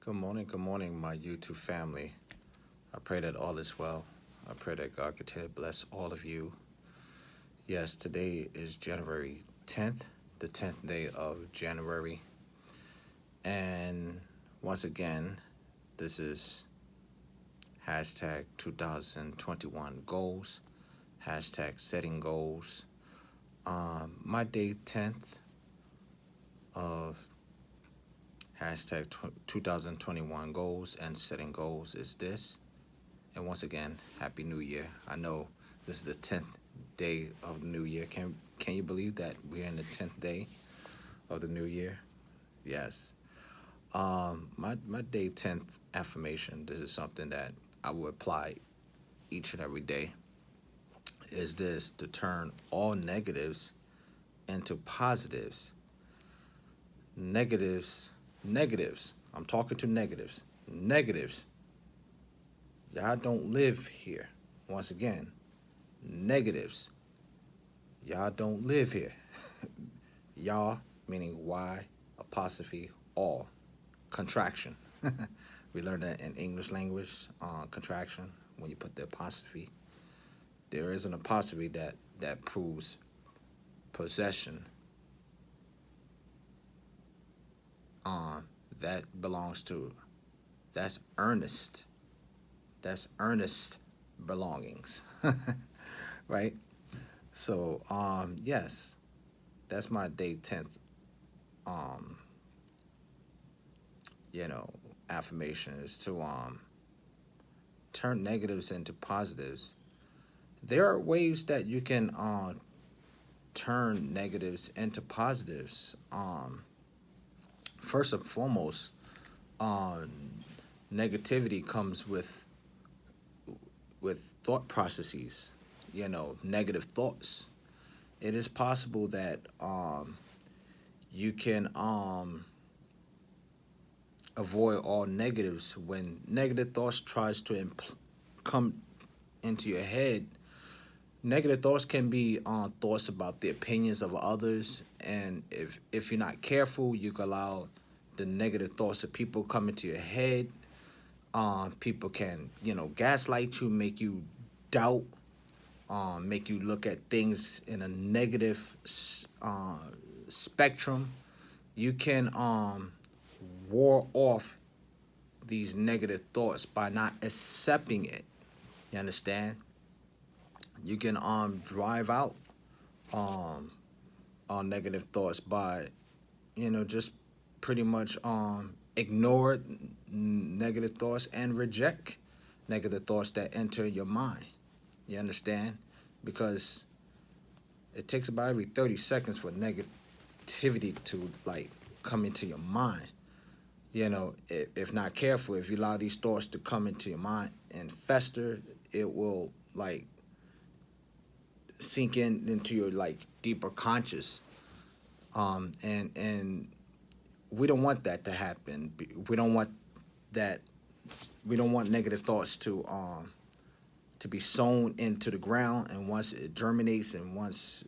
Good morning, my YouTube family. I pray that all is well. I pray that God continue to bless all of you. Yes, today is January 10th, the 10th day of January. And once again, this is hashtag 2021 goals, hashtag setting goals. My day 10th of hashtag 2021 goals and setting goals is this. And once again, Happy New Year. I know this is the 10th day of the new year. Can you believe that we're in the 10th day of the new year? Yes. My day 10th affirmation, this is something that I will apply each and every day, is this: to turn all negatives into positives. Negatives. I'm talking to negatives. Negatives. Y'all don't live here. Once again, negatives. Y'all don't live here. Y'all, meaning Y apostrophe all, contraction. We learned that in English language, contraction, when you put the apostrophe. There is an apostrophe that proves possession. That belongs to, that's earnest. That's earnest belongings. Right? So, yes, that's my day 10th, um, affirmation is to turn negatives into positives. There are ways that you can turn negatives into positives. First and foremost, negativity comes with thought processes, negative thoughts. It is possible that you can avoid all negatives when negative thoughts tries to come into your head. Negative thoughts can be thoughts about the opinions of others, and if you're not careful, you can allow the negative thoughts of people come into your head. People can, gaslight you, make you doubt, make you look at things in a negative spectrum. You can ward off these negative thoughts by not accepting it. You understand? You can drive out all negative thoughts by, just pretty much ignore negative thoughts and reject negative thoughts that enter your mind. You understand? Because it takes about every 30 seconds for negativity to like come into your mind. If not careful, if you allow these thoughts to come into your mind and fester, it will like sink into your like deeper conscious. And we don't want that to happen. We don't want that. We don't want negative thoughts to be sown into the ground, and once it germinates and once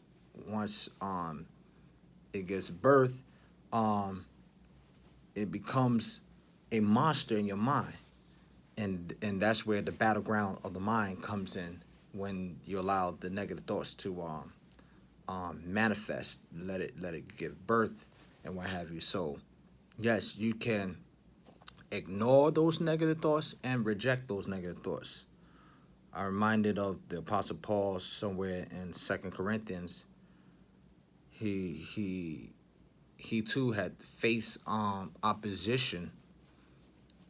it gives birth, it becomes a monster in your mind, and that's where the battleground of the mind comes in when you allow the negative thoughts to manifest, let it give birth, and what have you. So, yes, you can ignore those negative thoughts and reject those negative thoughts. I'm reminded of the Apostle Paul somewhere in 2 Corinthians. He too had faced opposition.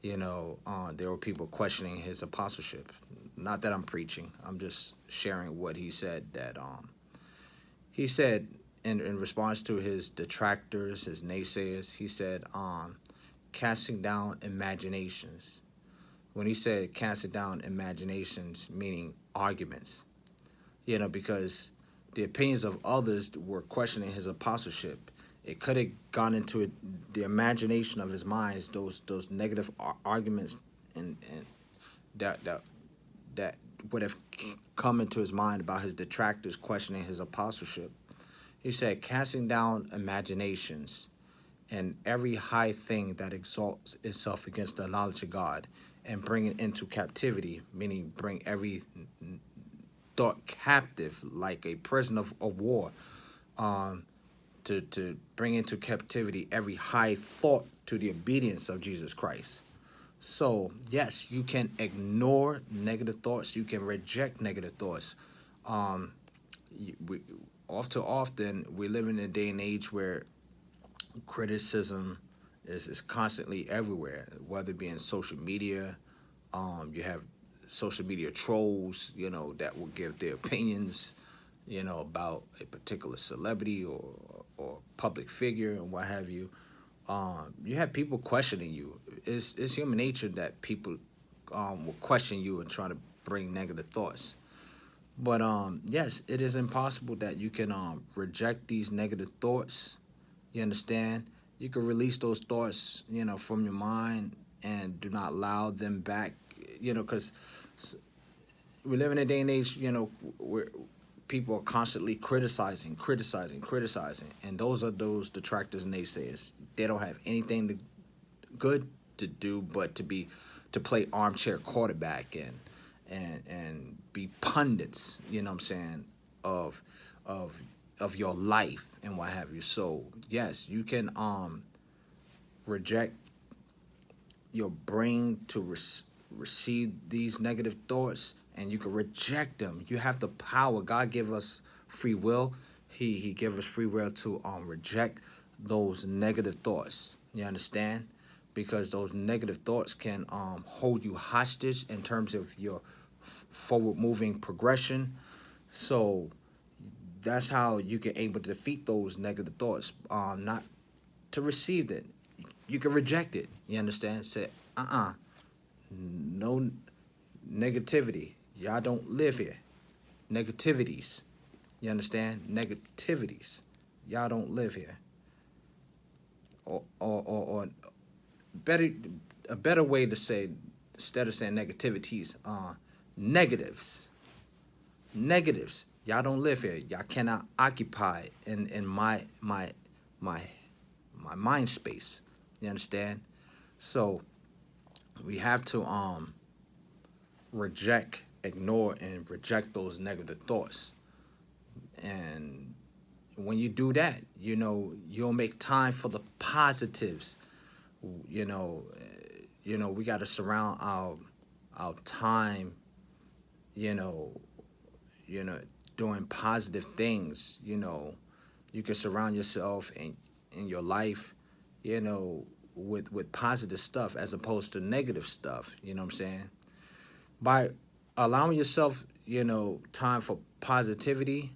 There were people questioning his apostleship. Not that I'm preaching. I'm just sharing what he said. That he said in response to his detractors, his naysayers, he said, casting down imaginations. When he said casting down imaginations, meaning arguments, because the opinions of others were questioning his apostleship. It could have gone into the imagination of his mind, those negative arguments, and that would have come into his mind about his detractors questioning his apostleship. He said, casting down imaginations and every high thing that exalts itself against the knowledge of God, and bring it into captivity, meaning bring every thought captive like a prisoner of war, um, to bring into captivity every high thought to the obedience of Jesus Christ. So, yes, you can ignore negative thoughts, you can reject negative thoughts. Um, we, often, we live in a day and age where criticism is constantly everywhere, whether it be in social media. You have social media trolls, that will give their opinions, about a particular celebrity or public figure and what have you. You have people questioning you. It's human nature that people will question you and try to bring negative thoughts. But yes, it is impossible that you can reject these negative thoughts. You understand? You can release those thoughts, from your mind and do not allow them back. Because we live in a day and age, where people are constantly criticizing, and those are those detractors and naysayers. They don't have anything good to do but to play armchair quarterback and be pundits. You know what I'm saying, of of of your life and what have you. So yes, you can reject your brain to receive these negative thoughts, and you can reject them. You have the power. God give us free will. He give us free will to reject those negative thoughts. You understand? Because those negative thoughts can hold you hostage in terms of your forward moving progression. So that's how you can able to defeat those negative thoughts. Not to receive it. You can reject it. You understand? Say, no negativity. Y'all don't live here. Negativities. You understand? Negativities. Y'all don't live here. Or better, a better way to say, instead of saying negativities, negatives. Negatives. Y'all don't live here. Y'all cannot occupy in my my mind space. You understand? So we have to reject, ignore, and reject those negative thoughts. And when you do that, you'll make time for the positives. You know, we got to surround our time. You know, you know, doing positive things. You can surround yourself in your life, with positive stuff as opposed to negative stuff. You know what I'm saying? By allowing yourself, time for positivity,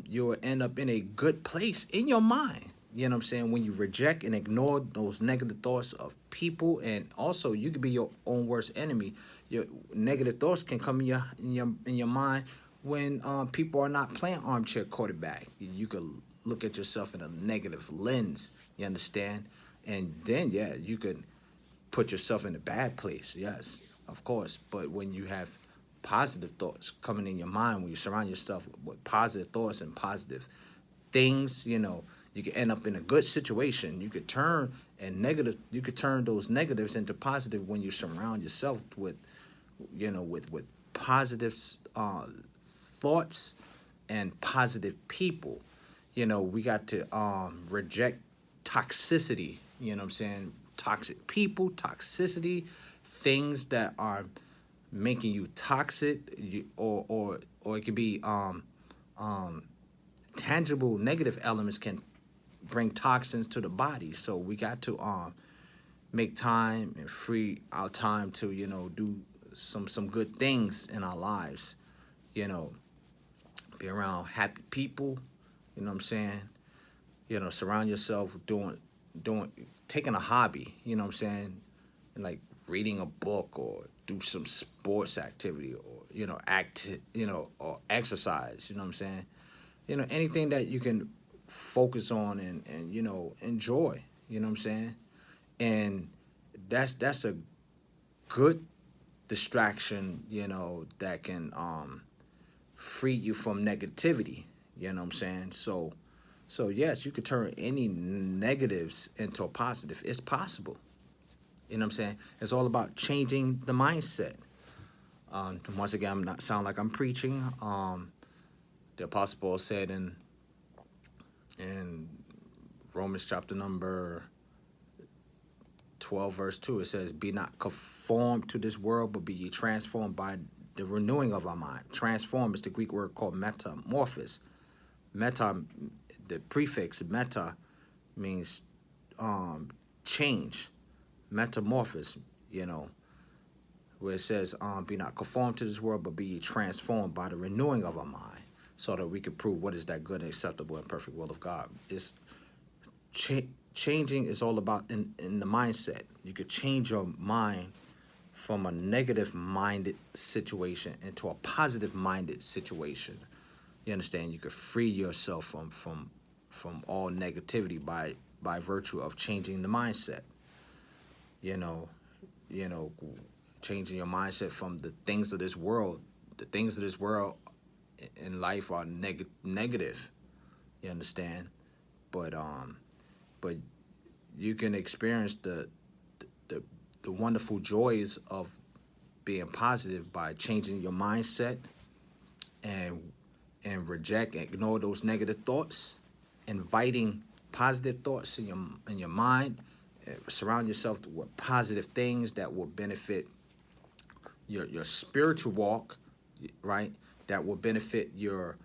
you will end up in a good place in your mind. You know what I'm saying? When you reject and ignore those negative thoughts of people, and also you could be your own worst enemy. Your negative thoughts can come in your mind when people are not playing armchair quarterback. You could look at yourself in a negative lens. You understand? And then yeah, you could put yourself in a bad place, yes, of course. But when you have positive thoughts coming in your mind, when you surround yourself with positive thoughts and positive things, you can end up in a good situation. You could turn those negatives into positive when you surround yourself with positive thoughts and positive people. We got to reject toxicity. You know what I'm saying? Toxic people, toxicity, things that are making you toxic, or it could be um, tangible negative elements can bring toxins to the body. So we got to make time and free our time to do some good things in our lives. You know, be around happy people. You know what I'm saying? Surround yourself with doing taking a hobby. You know what I'm saying? And like reading a book or do some sports activity, or or exercise. You know what I'm saying? Anything that you can focus on and enjoy. You know what I'm saying? And that's a good distraction. That can free you from negativity. You know what I'm saying? So So yes, you could turn any negatives into a positive. It's possible. You know what I'm saying? It's all about changing the mindset. Once again, I'm not sound like I'm preaching. The Apostle Paul said in Romans chapter number 12, verse 2, it says, "Be not conformed to this world, but be ye transformed by the renewing of our mind." Transform is the Greek word called metamorphosis. Meta, the prefix meta means change. Metamorphosis, where it says, "Be not conformed to this world, but be ye transformed by the renewing of our mind, so that we can prove what is that good and acceptable and perfect will of God." It's changing is all about in the mindset. You could change your mind from a negative minded situation into a positive minded situation. You understand? You could free yourself from all negativity by virtue of changing the mindset. You know, you know, changing your mindset from the things of this world. The things of this world in life are negative. You understand? But you can experience the the wonderful joys of being positive by changing your mindset and reject and ignore those negative thoughts, inviting positive thoughts in your mind. Surround yourself with positive things that will benefit your spiritual walk, right? That will benefit your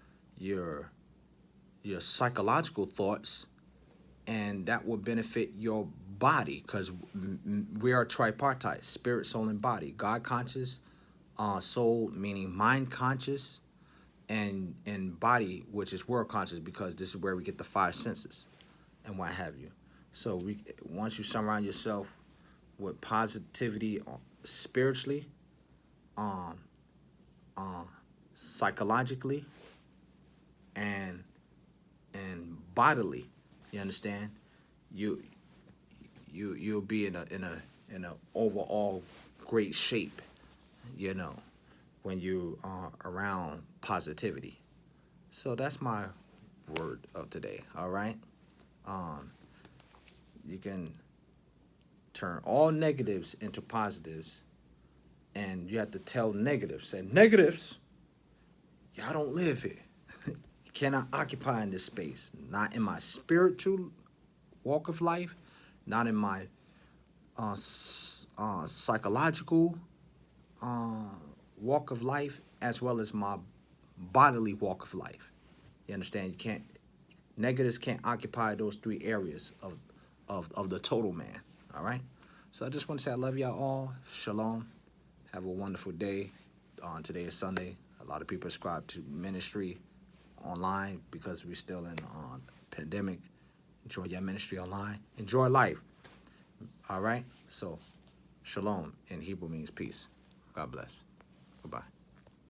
psychological thoughts, and that will benefit your body, because we are tripartite: spirit, soul, and body. God conscious, soul meaning mind conscious, and body, which is world conscious, because this is where we get the five senses and what have you. So once you surround yourself with positivity, spiritually, um, psychologically, and bodily, you understand, you you'll be in a overall great shape, you know, when you are around positivity. So that's my word of today. All right. Um, you can turn all negatives into positives, and you have to tell negatives, say, "Negatives, y'all don't live here. You cannot occupy in this space. Not in my spiritual walk of life, not in my psychological uh, walk of life, as well as my bodily walk of life." You understand? You can't Negatives can't occupy those three areas of the total man. All right. So I just want to say I love y'all all. Shalom. Have a wonderful day. Today is Sunday. A lot of people subscribe to ministry online because we're still in pandemic. Enjoy your ministry online. Enjoy life. All right. So shalom in Hebrew means peace. God bless. Goodbye.